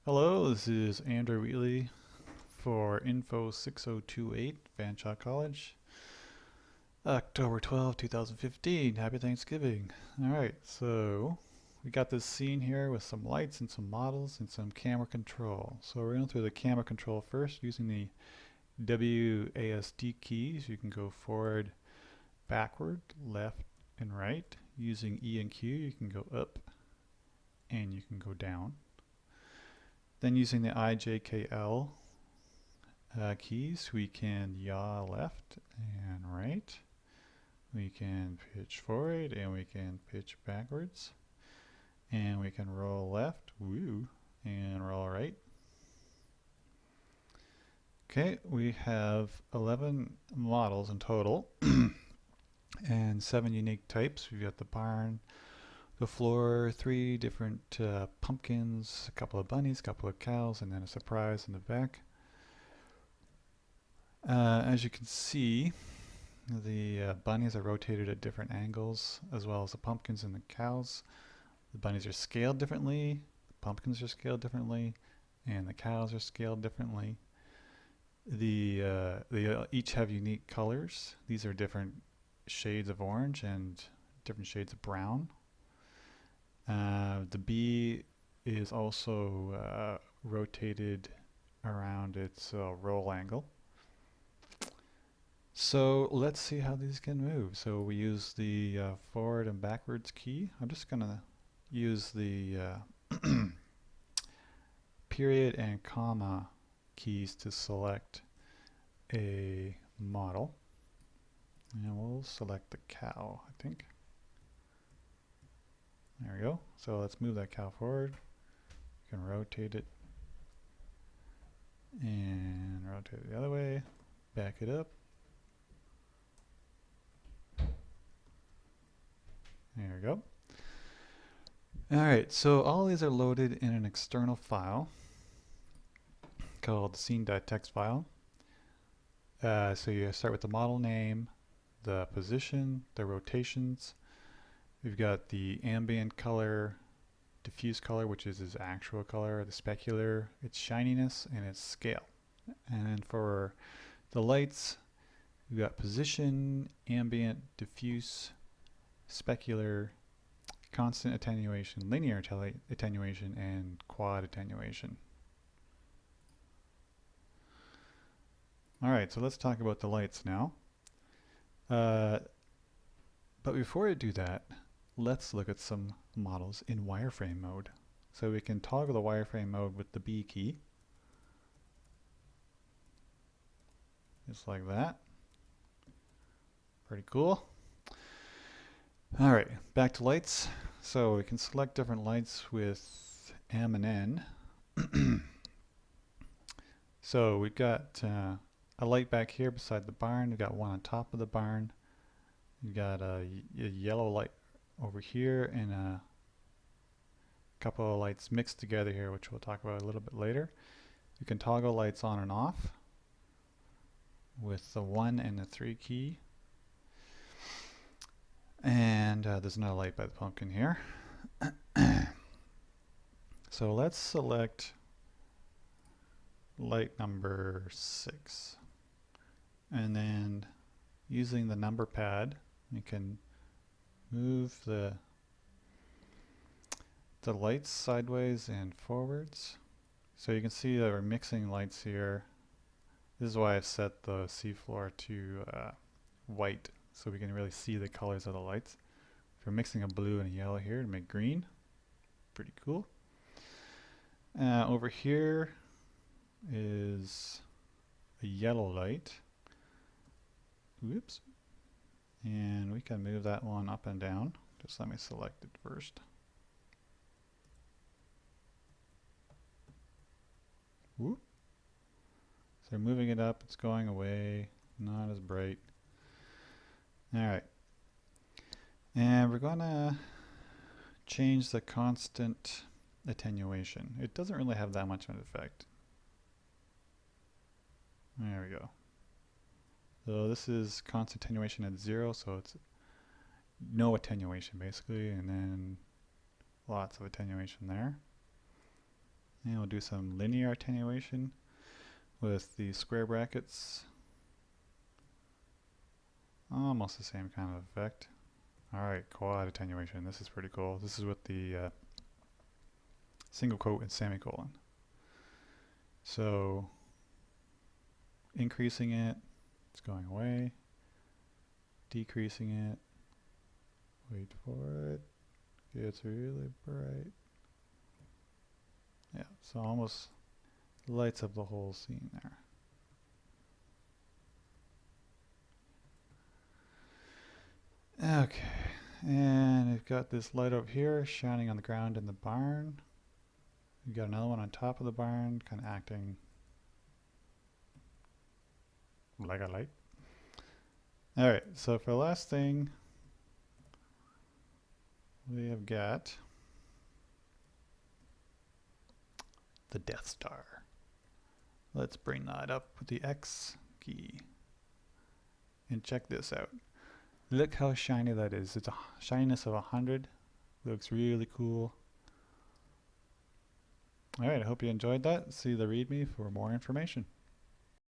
Hello, this is Andrew Wheatley for Info 6028 Fanshawe College. October 12, 2015. Happy Thanksgiving. Alright, so we got this scene here with some lights and some models and some camera control. So we're going through the camera control first using the WASD keys. You can go forward, backward, left, and right. Using E and Q, you can go up and you can go down. Then using the IJKL keys, we can yaw left and right. We can pitch forward and we can pitch backwards. And we can roll left, woo, and roll right. Okay, we have 11 models in total and 7 unique types. We've got the barn, the floor, 3 different pumpkins, a couple of bunnies, a couple of cows, and then a surprise in the back. As you can see, the bunnies are rotated at different angles, as well as the pumpkins and the cows. The bunnies are scaled differently, the pumpkins are scaled differently, and the cows are scaled differently. They each have unique colors. These are different shades of orange and different shades of brown. The bee is also rotated around its roll angle. So let's see how these can move. So we use the forward and backwards key. I'm just going to use the period and comma keys to select a model. And we'll select the cow, I think. There we go. So let's move that cow forward. You can rotate it and rotate it the other way. Back it up. There we go. Alright, so all these are loaded in an external file called scene.txt file. So you start with the model name, the position, the rotations. We've got the ambient color, diffuse color, which is its actual color, the specular, its shininess, and its scale. And for the lights, we've got position, ambient, diffuse, specular, constant attenuation, linear attenuation, and quad attenuation. Alright, so let's talk about the lights now. But before I do that, let's look at some models in wireframe mode. So we can toggle the wireframe mode with the B key. Just like that. Pretty cool. Alright, back to lights. So we can select different lights with M and N. So we've got a light back here beside the barn. We've got one on top of the barn. We've got a yellow light over here and a couple of lights mixed together here, which we'll talk about a little bit later. You can toggle lights on and off with the 1 and the 3 key. And there's another light by the pumpkin here. So let's select light number 6. And then using the number pad, you can move the lights sideways and forwards. So you can see that we're mixing lights here. This is why I've set the seafloor to white, so we can really see the colors of the lights. If we're mixing a blue and a yellow here to make green, pretty cool. Over here is a yellow light. Whoops. And we can move that one up and down. Just let me select it first. Whoop. So moving it up, it's going away, not as bright. Alright. And we're going to change the constant attenuation. It doesn't really have that much of an effect. There we go. So this is constant attenuation at 0, so it's no attenuation basically, and then lots of attenuation there. And we'll do some linear attenuation with the square brackets. Almost the same kind of effect. Alright, quad attenuation. This is pretty cool. This is with the single quote and semicolon. So, increasing it, it's going away. Decreasing it, wait for it, gets really bright. Yeah, so almost lights up the whole scene there. Okay, and we've got this light up here shining on the ground in the barn. We've got another one on top of the barn, kind of acting like a light. Alright, so for the last thing, we have got the Death Star. Let's bring that up with the X key. And check this out. Look how shiny that is. It's a shininess of 100. Looks really cool. Alright, I hope you enjoyed that. See the README for more information.